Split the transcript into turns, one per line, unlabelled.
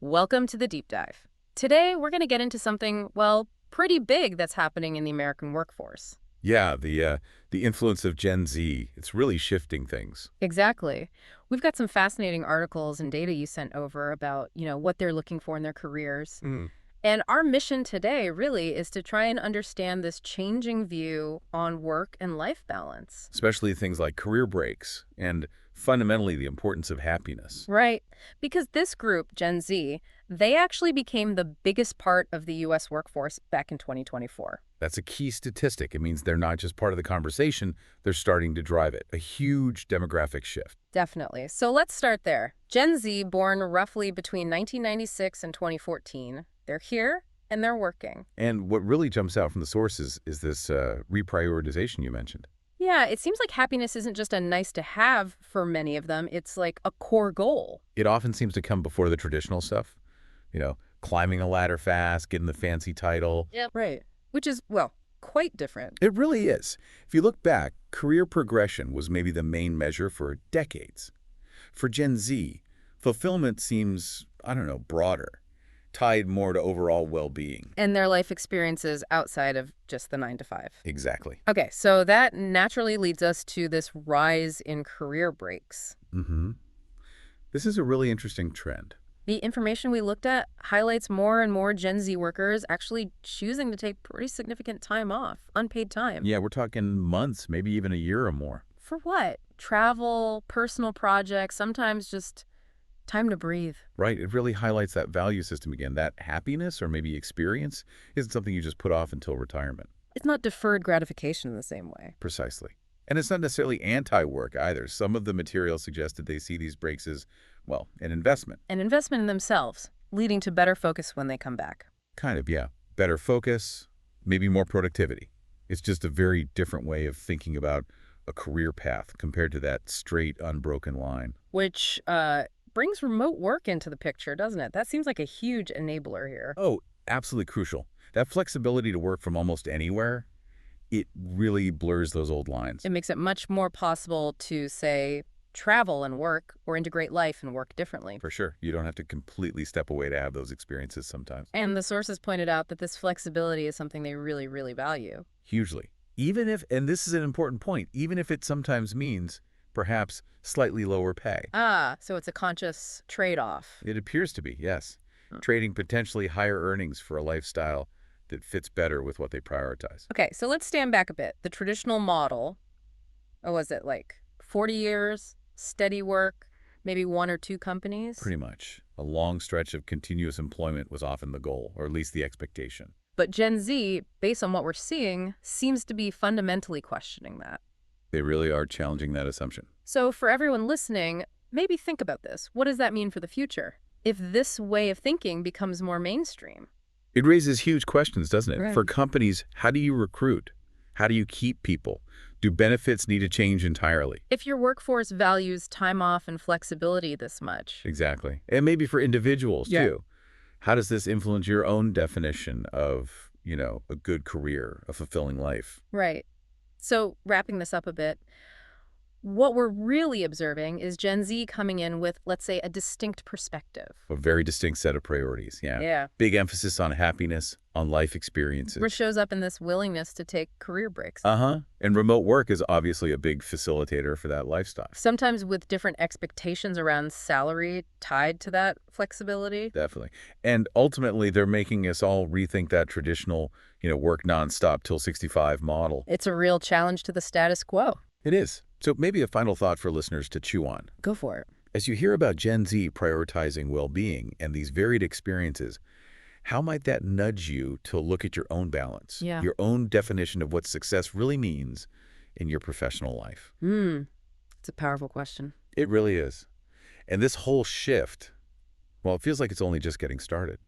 Welcome to the deep dive. Today, we're going to get into something, well, pretty big that's happening in the American workforce.
Yeah, the influence of Gen Z, it's really shifting things.
Exactly. We've got some fascinating articles and data you sent over about, what they're looking for in their careers.
Mm.
And our mission today really is to try and understand this changing view on work and life balance.
Especially things like career breaks and fundamentally the importance of happiness.
Right. Because this group, Gen Z, they actually became the biggest part of the U.S. workforce back in 2024.
That's a key statistic. It means they're not just part of the conversation, they're starting to drive it. A huge demographic shift.
Definitely. So let's start there. Gen Z, born roughly between 1996 and 2014, they're here and they're working.
And what really jumps out from the sources is this reprioritization you mentioned.
Yeah, it seems like happiness isn't just a nice to have for many of them. It's like a core goal.
It often seems to come before the traditional stuff. Climbing a ladder fast, getting the fancy title.
Yep. Right. Which is, well, quite different.
It really is. If you look back, career progression was maybe the main measure for decades. For Gen Z, fulfillment seems, broader, tied more to overall well-being.
And their life experiences outside of just the 9 to 5.
Exactly.
Okay, so that naturally leads us to this rise in career breaks.
Mm-hmm. This is a really interesting trend.
The information we looked at highlights more and more Gen Z workers actually choosing to take pretty significant time off, unpaid time.
Yeah, we're talking months, maybe even a year or more.
For what? Travel, personal projects, sometimes just time to breathe.
Right. It really highlights that value system again. That happiness or maybe experience isn't something you just put off until retirement.
It's not deferred gratification in the same way.
Precisely. And it's not necessarily anti-work either. Some of the material suggested they see these breaks as, well, an investment.
An investment in themselves, leading to better focus when they come back.
Kind of, yeah. Better focus, maybe more productivity. It's just a very different way of thinking about a career path compared to that straight, unbroken line.
Which brings remote work into the picture, doesn't it? That seems like a huge enabler here.
Oh, absolutely crucial. That flexibility to work from almost anywhere, it really blurs those old lines.
It makes it much more possible to, say, travel and work or integrate life and work differently.
For sure. You don't have to completely step away to have those experiences sometimes.
And the sources pointed out that this flexibility is something they really, really value.
Hugely. Even if, and this is an important point, even if it sometimes means perhaps slightly lower pay.
So it's a conscious trade-off.
It appears to be, yes. Trading potentially higher earnings for a lifestyle that fits better with what they prioritize.
Okay, so let's stand back a bit. The traditional model, was it like 40 years, steady work, maybe one or two companies?
Pretty much. A long stretch of continuous employment was often the goal, or at least the expectation.
But Gen Z, based on what we're seeing, seems to be fundamentally questioning that.
They really are challenging that assumption.
So for everyone listening, maybe think about this. What does that mean for the future? If this way of thinking becomes more mainstream?
It raises huge questions, doesn't it?
Right.
For companies, how do you recruit? How do you keep people? Do benefits need to change entirely?
If your workforce values time off and flexibility this much.
Exactly. And maybe for individuals, too. How does this influence your own definition of, a good career, a fulfilling life?
Right. So wrapping this up a bit, what we're really observing is Gen Z coming in with, let's say, a distinct perspective.
A very distinct set of priorities, yeah.
Yeah.
Big emphasis on happiness, on life experiences.
Which shows up in this willingness to take career breaks.
Uh-huh. And remote work is obviously a big facilitator for that lifestyle.
Sometimes with different expectations around salary tied to that flexibility.
Definitely. And ultimately, they're making us all rethink that traditional, work nonstop till 65 model.
It's a real challenge to the status quo.
It is. So maybe a final thought for listeners to chew on.
Go for it.
As you hear about Gen Z prioritizing well-being and these varied experiences, how might that nudge you to look at your own balance, your own definition of what success really means in your professional life?
It's a powerful question.
It really is. And this whole shift, well, it feels like it's only just getting started.